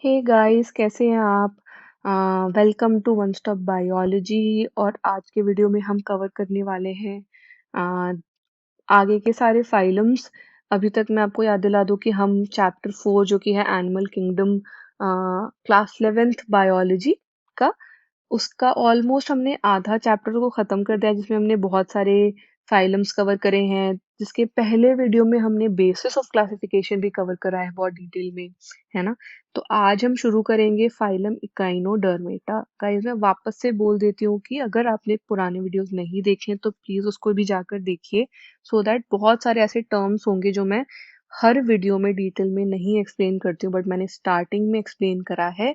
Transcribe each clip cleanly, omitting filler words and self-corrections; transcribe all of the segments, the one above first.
Hey guys, कैसे हैं आप। Welcome to one stop biology. और आज के वीडियो में हम कवर करने वाले हैं आगे के सारे फाइलम्स। अभी तक मैं आपको याद दिला दूं कि हम चैप्टर 4 जो कि है animal kingdom, class 11th biology का, उसका ऑलमोस्ट हमने आधा चैप्टर को खत्म कर दिया, जिसमें हमने बहुत सारे फाइलम्स कवर करे हैं। जिसके पहले वीडियो में हमने बेसिस ऑफ क्लासिफिकेशन भी कवर करा है बहुत डिटेल में, है ना। तो आज हम शुरू करेंगे फाइलम इकाइनोडर्मेटा। गाइस, मैं वापस से बोल देती हूँ कि अगर आपने पुराने वीडियोस नहीं देखे तो प्लीज उसको भी जाकर देखिए, सो दैट बहुत सारे ऐसे टर्म्स होंगे जो मैं हर वीडियो में डिटेल में नहीं एक्सप्लेन करती हूँ, बट मैंने स्टार्टिंग में एक्सप्लेन करा है,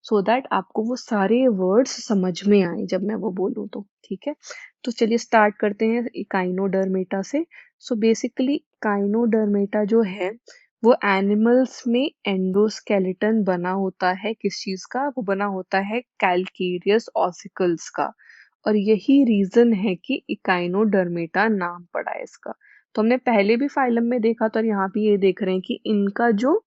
सो दैट आपको वो सारे वर्ड्स समझ में आए जब मैं वो बोलूँ तो। ठीक है, तो चलिए स्टार्ट करते हैं इकाइनोडर्मेटा से। सो बेसिकली इकाइनोडर्मेटा जो है वो एनिमल्स में एंडोस्केलेटन बना होता है। किस चीज का वो बना होता है? कैलकेरियस ऑसिकल्स का। और यही रीजन है कि इकाइनोडर्मेटा नाम पड़ा है इसका। तो हमने पहले भी फाइलम में देखा था और यहाँ भी ये देख रहे हैं कि इनका जो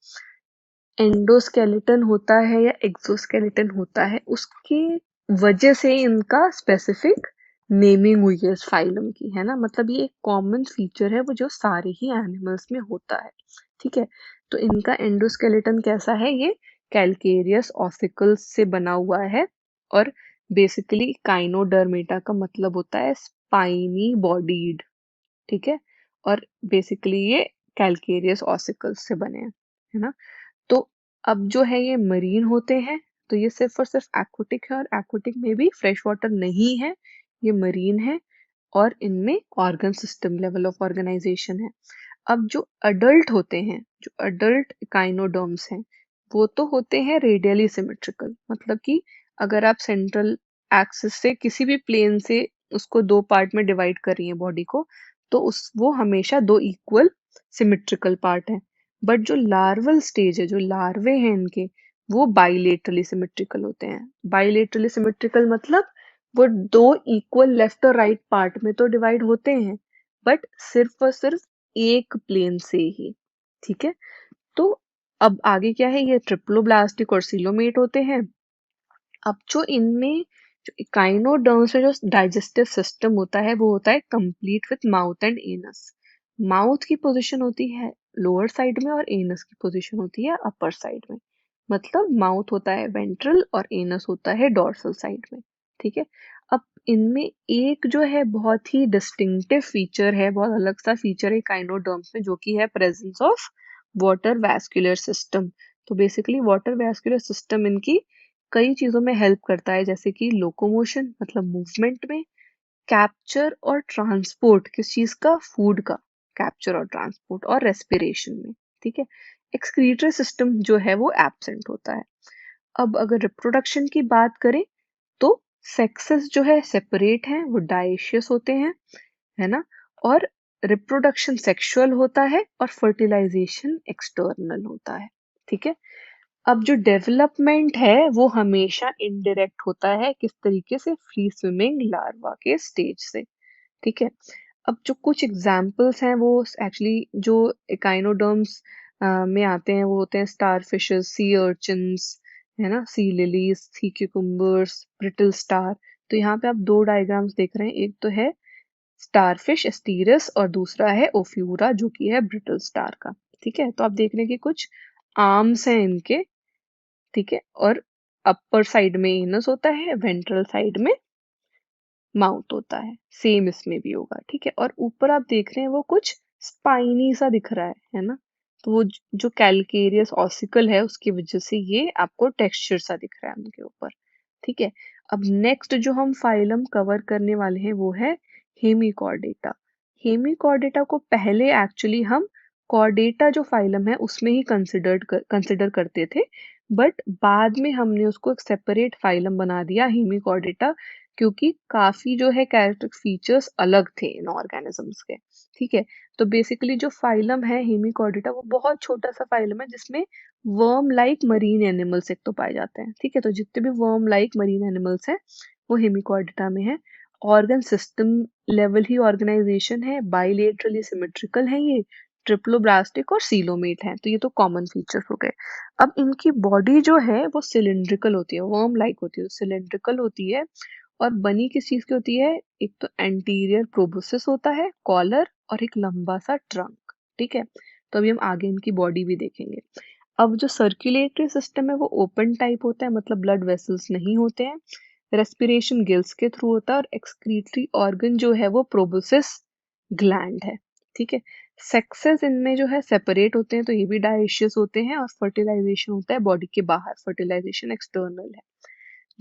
एंडोस्केलेटन होता है या एक्सोस्केलेटन होता है, उसकी वजह से इनका स्पेसिफिक नेमिंग हुई है इस फाइलम की, है ना। मतलब ये एक कॉमन फीचर है वो जो सारे ही एनिमल्स में होता है। ठीक है, तो इनका एंडोस्केलेटन कैसा है? ये कैलकेरियस ऑसिकल्स से बना हुआ है। और बेसिकली काइनोडर्मेटा का मतलब होता है स्पाइनी बॉडीड। ठीक है, और बेसिकली ये कैलकेरियस ऑसिकल्स से बने हैं, है ना। तो अब जो है ये मरीन होते हैं, तो ये सिर्फ और सिर्फ एक्वाटिक है, और एक्वाटिक में भी फ्रेश वाटर नहीं है, ये मरीन है। और इनमें organ system level of organisation है। अब जो अडल्ट होते हैं, जो अडल्ट काइनोडर्म्स हैं, वो तो होते हैं रेडियली सिमेट्रिकल। मतलब कि अगर आप सेंट्रल एक्सिस से किसी भी प्लेन से उसको दो पार्ट में डिवाइड कर रही हैं बॉडी को, तो उस वो हमेशा दो इक्वल सिमेट्रिकल पार्ट है। बट जो लार्वल स्टेज है, जो लार्वे हैं इनके, वो बाइलेटरली सिमेट्रिकल होते हैं। बाइलेटरली सिमेट्रिकल मतलब वो दो इक्वल लेफ्ट और राइट पार्ट में तो डिवाइड होते हैं, बट सिर्फ और सिर्फ एक प्लेन से ही। ठीक है, तो अब आगे क्या है? ये ट्रिप्लोब्लास्टिक और सिलोमेट होते हैं। अब जो इनमें जो इकाइनोडर्म्स में जो डाइजेस्टिव सिस्टम होता है वो होता है complete with mouth and anus. Mouth की पोजीशन होती है लोअर साइड में और एनस की पोजीशन होती है अपर साइड में। मतलब माउथ होता है वेंट्रल और एनस होता है डॉर्सल साइड में। ठीक है, अब इनमें एक जो है बहुत ही डिस्टिंक्टिव फीचर है, बहुत अलग सा फीचर है काइनोडर्म्स में, जो कि है presence of water vascular system. तो बेसिकली वाटर वैस्कुलर सिस्टम इनकी कई चीजों में हेल्प करता है, जैसे कि लोकोमोशन मतलब मूवमेंट में, कैप्चर और ट्रांसपोर्ट किस चीज का? फूड का कैप्चर और ट्रांसपोर्ट, और रेस्पिरेशन में। ठीक है, एक्सक्रीटरी सिस्टम जो है वो एब्सेंट होता है। अब अगर रिप्रोडक्शन की बात करें तो सेक्सेस जो है सेपरेट हैं, वो डाइशियस होते हैं, है ना। और रिप्रोडक्शन सेक्सुअल होता है और फर्टिलाइजेशन एक्सटर्नल होता है। ठीक है, अब जो डेवलपमेंट है वो हमेशा इनडायरेक्ट होता है। किस तरीके से? फ्री स्विमिंग लार्वा के स्टेज से। ठीक है, अब जो कुछ एग्जाम्पल्स हैं वो एक्चुअली जो इकाइनोडर्म्स में आते हैं वो होते हैं स्टार फिशेस, सी अर्चिन्स, है ना, सी लिलीज, सी क्यूकम्बर्स, ब्रिटल स्टार। तो यहाँ पे आप दो डायग्राम्स देख रहे हैं, एक तो है स्टारफिश एस्टीरस और दूसरा है ओफ्यूरा जो कि है ब्रिटल स्टार का। ठीक है, तो आप देख रहे हैं कि कुछ आर्म्स हैं इनके। ठीक है, और अपर साइड में एनस होता है, वेंट्रल साइड में माउथ होता है, सेम इसमें भी होगा। ठीक है, और ऊपर आप देख रहे हैं वो कुछ स्पाइनी सा दिख रहा है ना। तो वो जो कैलकेरियस ऑसिकल है उसकी वजह से ये आपको टेक्सचर सा दिख रहा है उनके ऊपर। ठीक है, अब नेक्स्ट जो हम फाइलम कवर करने वाले हैं वो है हेमिकॉर्डेटा। हेमिकॉर्डेटा को पहले एक्चुअली हम कॉर्डेटा जो फाइलम है उसमें ही कंसिडर करते थे, बट बाद में हमने उसको एक सेपरेट फाइलम बना दिया हेमिकॉर्डेटा, क्योंकि काफी जो है कैरेक्टर फीचर्स अलग थे इन ऑर्गेनिजम्स के। ठीक है, तो बेसिकली जो फाइलम है हेमिकॉर्डेटा वो बहुत छोटा सा फाइलम है, जिसमें वर्म लाइक मरीन एनिमल्स एक तो पाए जाते हैं। ठीक है, तो जितने भी वर्म लाइक मरीन एनिमल्स हैं वो हेमिकॉर्डेटा में है। ऑर्गन सिस्टम लेवल ही ऑर्गेनाइजेशन है, बाइलेटरली सिमेट्रिकल है ये, ट्रिप्लोब्लास्टिक और सीलोमेट हैं, तो ये तो कॉमन फीचर्स हो गए। अब इनकी बॉडी जो है वो सिलिंड्रिकल होती है, वर्म लाइक होती है, सिलिंड्रिकल होती है और बनी किस चीज की होती है? एक तो एंटीरियर प्रोबोसिस होता है, कॉलर और एक लंबा सा ट्रंक। ठीक है, तो अभी हम आगे इनकी बॉडी भी देखेंगे। अब जो सर्कुलेटरी सिस्टम है वो ओपन टाइप होता है, मतलब ब्लड वेसल्स नहीं होते हैं। रेस्पिरेशन गिल्स के थ्रू होता है और एक्सक्रीटरी ऑर्गन जो है वो प्रोबोसिस ग्लैंड है। ठीक है, सेक्सेस इनमें जो है सेपरेट होते हैं, तो ये भी डायशियस होते हैं और फर्टिलाइजेशन होता है बॉडी के बाहर, फर्टिलाइजेशन एक्सटर्नल है।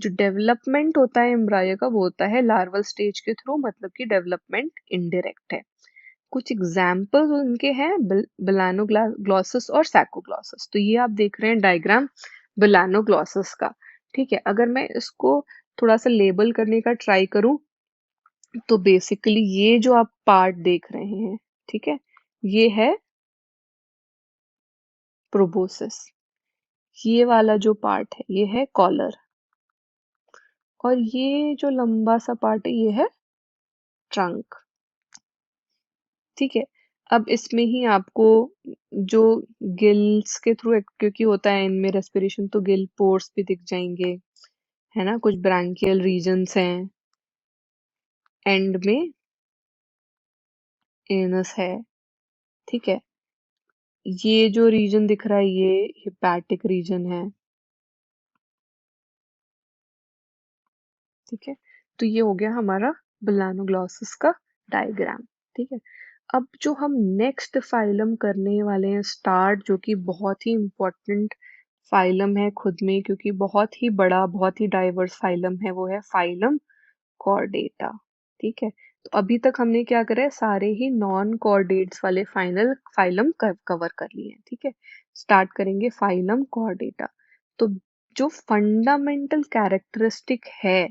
जो डेवलपमेंट होता है एम्ब्रायो का वो होता है लार्वल स्टेज के थ्रू, मतलब कि डेवलपमेंट इनडायरेक्ट है। कुछ एग्जाम्पल्स उनके हैं बिलानोग्लॉसस और सैकोग्लॉसस। तो ये आप देख रहे हैं डायग्राम बिलानोग्लॉसस का। ठीक है, अगर मैं इसको थोड़ा सा लेबल करने का ट्राई करूं तो बेसिकली ये जो आप पार्ट देख रहे हैं, ठीक है, ये है प्रोबोसिस। ये वाला जो पार्ट है ये है कॉलर और ये जो लंबा सा पार्ट है ये है ट्रंक। ठीक है, अब इसमें ही आपको जो गिल्स के थ्रू, क्योंकि होता है इनमें रेस्पिरेशन, तो गिल पोर्स भी दिख जाएंगे, है ना। कुछ ब्रांकियल रीजन्स हैं, एंड में एनस है। ठीक है, ये जो रीजन दिख रहा है ये हिपैटिक रीजन है। ठीक है, तो ये हो गया हमारा बिलानोग्लॉसस का डायग्राम। ठीक है, अब जो हम नेक्स्ट फाइलम करने वाले हैं स्टार्ट, जो कि बहुत ही इम्पोर्टेंट फाइलम है खुद में, क्योंकि बहुत ही बड़ा, बहुत ही डाइवर्स फाइलम है, वो है फाइलम कॉर्डेटा। ठीक है, तो अभी तक हमने क्या करा है, सारे ही नॉन कॉर्डेट्स वाले फाइलम कवर कर लिए हैं। ठीक है, स्टार्ट करेंगे फाइलम कॉर्डेटा। तो जो फंडामेंटल कैरेक्टरिस्टिक है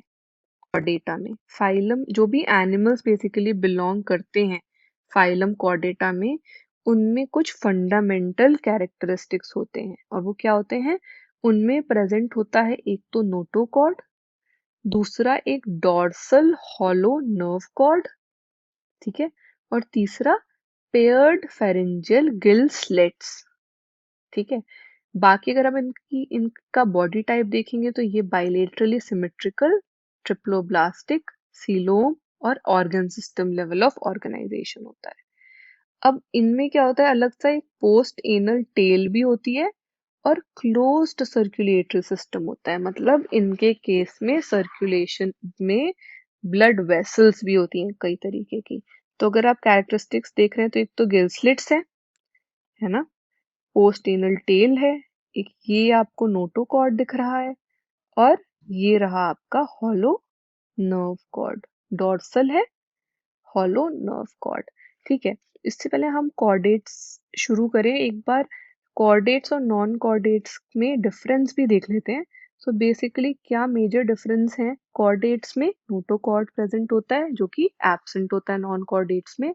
कॉर्डेटा में, फाइलम जो भी एनिमल्स बेसिकली बिलोंग करते हैं फाइलम कॉर्डेटा में, उनमें कुछ फंडामेंटल कैरेक्टरिस्टिक्स होते हैं और वो क्या होते हैं? उनमें प्रेजेंट होता है एक तो नोटोकॉर्ड, दूसरा एक डॉर्सल हॉलो नर्व कॉर्ड, ठीक है, और तीसरा पेयर्ड फेरेंजियल गिल स्लिट्स। ठीक है, बाकी अगर आप इनका बॉडी टाइप देखेंगे तो ये बाइलेटरली सिमेट्रिकल, ट्रिप्लोब्लास्टिक, सीलोम और organ system level of organisation होता है। अब इनमें क्या होता है, अलग सा एक पोस्ट एनल टेल भी होती है और क्लोज्ड सर्कुलेटरी सिस्टम होता है, मतलब इनके केस में सर्कुलेशन में ब्लड वेसल्स भी होती हैं कई तरीके की। तो अगर आप कैरेक्टरिस्टिक्स देख रहे हैं तो एक तो गिल स्लिट्स है ना, पोस्ट एनल टेल है, एक ये आपको नोटोकॉर्ड दिख रहा है और ये रहा आपका हॉलो नर्व कॉर्ड, डॉर्सल है, हॉलो नर्व कॉर्ड। ठीक है, इससे पहले हम कॉर्डेट्स शुरू करें, एक बार कॉर्डेट्स और नॉन कॉर्डेट्स में डिफरेंस भी देख लेते हैं। सो बेसिकली क्या मेजर डिफरेंस है? कॉर्डेट्स में नोटोकॉर्ड प्रेजेंट होता है जो कि एब्सेंट होता है नॉन कॉर्डेट्स में।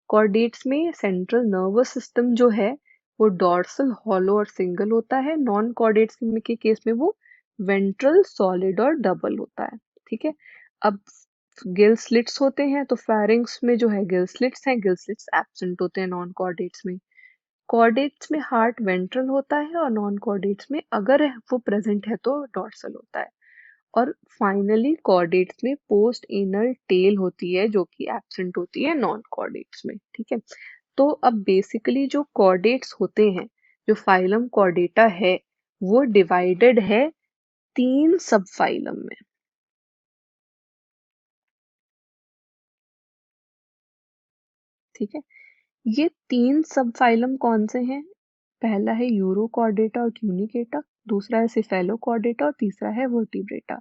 कॉर्डेट्स में सेंट्रल नर्वस सिस्टम जो है वो डॉर्सल, हॉलो और सिंगल होता है। नॉन कॉर्डेट्स के केस में वो वेंट्रल, सॉलिड और डबल होता है। ठीक है, अब गिल स्लिट्स होते हैं तो फेरिंग्स में जो है गिल स्लिट्स हैं, गिल स्लिट्स एब्सेंट होते हैं नॉन कॉर्डेट्स में। कॉर्डेट्स में हार्ट वेंट्रल होता है और नॉन कॉर्डेट्स में अगर वो प्रेजेंट है तो डॉर्सल होता है। और फाइनली कॉर्डेट्स में पोस्ट एनल टेल होती है जो कि एब्सेंट होती है नॉन कॉर्डेट्स में। ठीक है, तो अब बेसिकली जो कॉर्डेट्स होते हैं, जो फाइलम कॉर्डेटा है वो डिवाइडेड है 3 सब फाइलम में। ठीक है, ये 3 सब फाइलम कौन से हैं? पहला है यूरोकॉर्डेटा और ट्यूनिकेटा, दूसरा है सिफेलोकॉर्डेटा और तीसरा है वर्टिब्रेटा।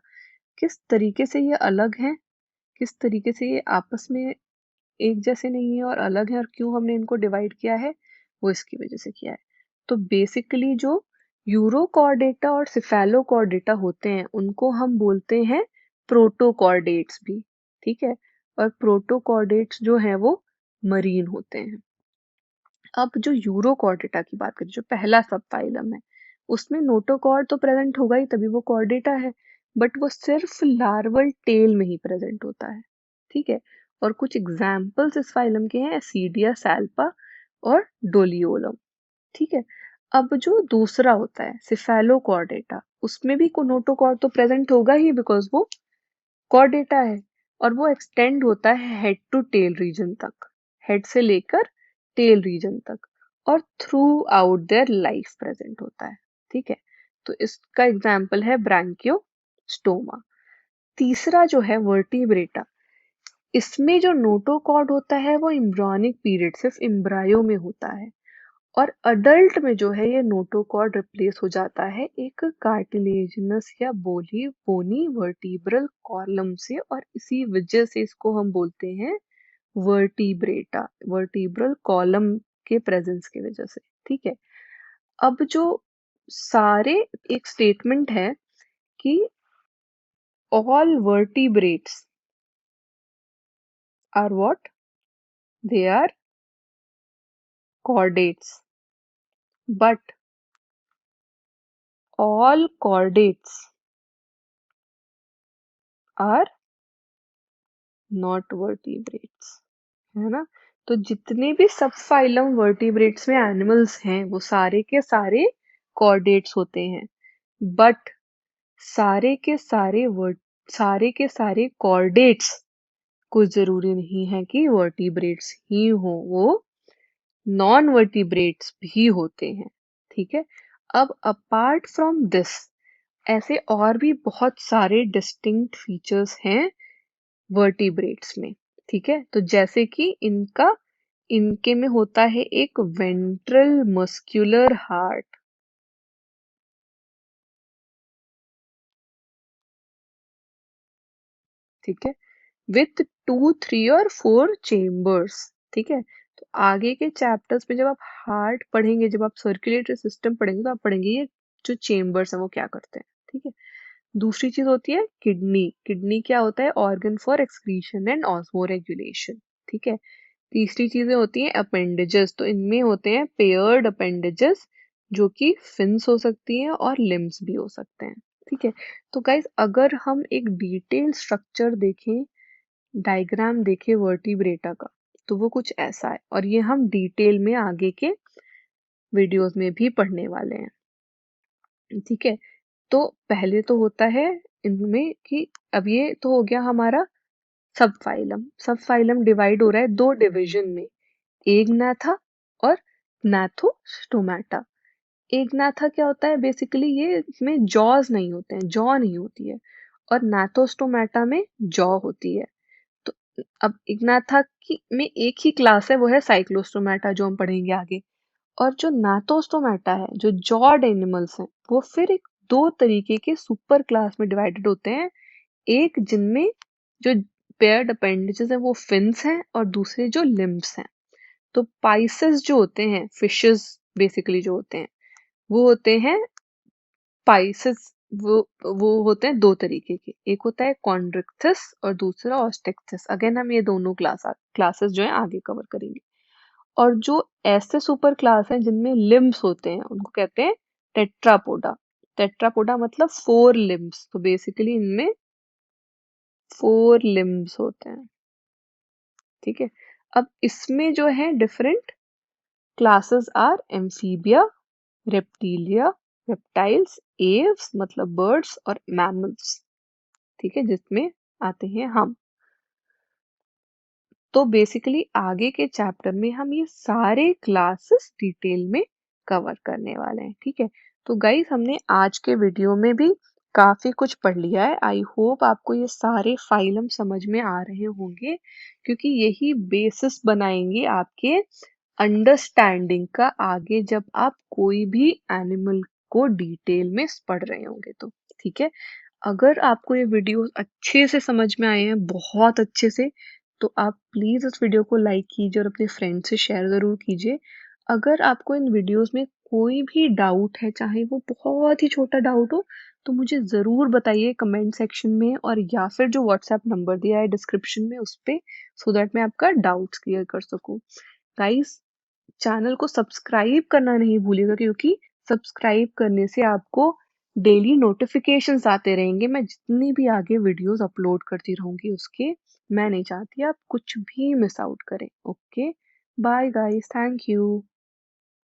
किस तरीके से ये अलग हैं, किस तरीके से ये आपस में एक जैसे नहीं है और अलग है, और क्यों हमने इनको डिवाइड किया है, वो इसकी वजह से किया है। तो बेसिकली जो यूरोकॉर्डेटा और सिफेलोकॉर्डेटा होते हैं उनको हम बोलते हैं प्रोटोकॉर्डेट्स भी। ठीक है, और प्रोटोकॉर्डेट्स जो हैं वो मरीन होते हैं। अब जो यूरोकॉर्डेटा की बात करें, जो पहला सब फाइलम है, उसमें नोटोकॉर्ड तो प्रेजेंट होगा ही तभी वो कॉर्डेटा है, बट वो सिर्फ लार्वल टेल में ही प्रेजेंट होता है। ठीक है, और कुछ एग्जाम्पल्स इस फाइलम के हैं, एसीडिया सैल्पा, और डोलियोलम। ठीक है। अब जो दूसरा होता है सिफेलोकॉर्डेटा, उसमें भी नोटोकॉर्ड तो प्रेजेंट होगा ही बिकॉज वो कॉर्डेटा है, और वो एक्सटेंड होता है हेड टू टेल रीजन तक, हेड से लेकर टेल रीजन तक, और through out their life present होता है। ठीक है। तो इसका एग्जाम्पल है ब्रैंकियोस्टोमा। तीसरा जो है वर्टिब्रेटा, इसमें जो नोटोकॉर्ड होता है वो इम्ब्रियोनिक पीरियड सिर्फ इम्ब्रायो में होता है, और अडल्ट में जो है ये नोटोकॉर्ड रिप्लेस हो जाता है एक कार्टिलेजिनस या बोनी वर्टिब्रल कॉलम से, और इसी वजह से इसको हम बोलते हैं वर्टिब्रेटा, वर्टिब्रल कॉलम के प्रेजेंस की वजह से। ठीक है। अब जो सारे, एक स्टेटमेंट है कि all vertebrates are what, they are chordates, but all chordates are not vertebrates, है ना। तो जितने भी सब फाइलम वर्टिब्रेट्स में एनिमल्स हैं वो सारे के सारे कॉर्डेट्स होते हैं, बट सारे के सारे सारे के सारे कॉर्डेट्स कोई जरूरी नहीं है कि वर्टिब्रेट्स ही हो, वो नॉन वर्टिब्रेट्स भी होते हैं। ठीक है। अब अपार्ट फ्रॉम दिस ऐसे और भी बहुत सारे डिस्टिंक्ट फीचर्स हैं वर्टिब्रेट्स में। ठीक है। तो जैसे कि इनके में होता है एक वेंट्रल मस्कुलर हार्ट। ठीक है। विथ 2, 3 और 4 चेम्बर्स। ठीक है। तो आगे के चैप्टर्स में जब आप हार्ट पढ़ेंगे, जब आप सर्कुलेटरी सिस्टम पढ़ेंगे, तो आप पढ़ेंगे ये जो चेम्बर्स हैं वो क्या करते हैं। ठीक है। दूसरी चीज होती है किडनी। किडनी क्या होता है, organ for excretion and osmoregulation. ठीक है। तीसरी चीजें होती हैं अपेंडेजेस। तो इनमें होते हैं पेयर्ड अपेंडेजेस, जो कि फिन्स हो सकती हैं और लिम्स भी हो सकते हैं। ठीक है। तो गाइज अगर हम एक डिटेल स्ट्रक्चर देखें, डायग्राम देखें वर्टिब्रेटा का, तो वो कुछ ऐसा है, और ये हम डिटेल में आगे के वीडियोस में भी पढ़ने वाले हैं। ठीक है। तो पहले तो होता है इनमें कि अब ये तो हो गया हमारा सब फाइलम। सब फाइलम डिवाइड हो रहा है दो डिवीजन में, एग्नाथा और gnathostomatटा। एग्नाथा क्या होता है, बेसिकली ये इसमें जॉज नहीं होते हैं, जॉ नहीं होती है, और नाथोस्टोमेटा में जॉ होती है। तो अब इग्नाथा की में एक ही क्लास है, वो है साइक्लोस्टोमेटा, जो हम पढ़ेंगे आगे। और जो नाथोस्टोमेटा है, जो जॉड एनिमल्स हैं, वो फिर एक दो तरीके के सुपर क्लास में डिवाइडेड होते हैं। एक जिनमें जो पेयर्ड अपेंडेजेस है वो फिन्स हैं, और दूसरे जो लिम्ब्स हैं। तो पाइसेस जो होते हैं, फिशेस बेसिकली जो होते हैं, वो होते हैं पाइसेस। वो होते हैं दो तरीके के, एक होता है कॉन्ड्रिक्थिस और दूसरा ऑस्टेक्थिस। अगेन हम ये दोनों क्लासेस जो है आगे कवर करेंगे। और जो ऐसे सुपर क्लास हैं जिनमें लिम्ब्स होते हैं, उनको कहते हैं टेट्रापोडा। टेट्रापोडा मतलब 4 लिम्ब्स। तो बेसिकली इनमें 4 लिम्ब्स होते हैं। ठीक है। अब इसमें जो है different classes are amphibia, reptilia, reptiles, aves मतलब बर्ड्स, और मैमल्स। ठीक है। जिसमें आते हैं हम। तो बेसिकली आगे के चैप्टर में हम ये सारे क्लासेस डिटेल में कवर करने वाले हैं। ठीक है। तो गाइस हमने आज के वीडियो में भी काफी कुछ पढ़ लिया है। आई होप आपको ये सारे फाइलम समझ में आ रहे होंगे, क्योंकि यही बेसिस बनाएंगे आपके अंडरस्टैंडिंग का आगे, जब आप कोई भी एनिमल को डिटेल में पढ़ रहे होंगे तो। ठीक है। अगर आपको ये वीडियो अच्छे से समझ में आए हैं, बहुत अच्छे से, तो आप प्लीज़ इस वीडियो को लाइक कीजिए और अपने फ्रेंड से शेयर ज़रूर कीजिए। अगर आपको इन वीडियोस में कोई भी डाउट है, चाहे वो बहुत ही छोटा डाउट हो, तो मुझे ज़रूर बताइए कमेंट सेक्शन में, और या फिर जो व्हाट्सएप नंबर दिया है डिस्क्रिप्शन में उस पे, सो दैट मैं आपका डाउट्स क्लियर कर सकूँ। गाइस चैनल को सब्सक्राइब करना नहीं भूलिएगा, क्योंकि सब्सक्राइब करने से आपको डेली नोटिफिकेशंस आते रहेंगे। मैं जितनी भी आगे वीडियोस अपलोड करती रहूंगी उसके। मैं नहीं चाहती आप कुछ भी मिस आउट करें। Okay. Bye guys, thank you.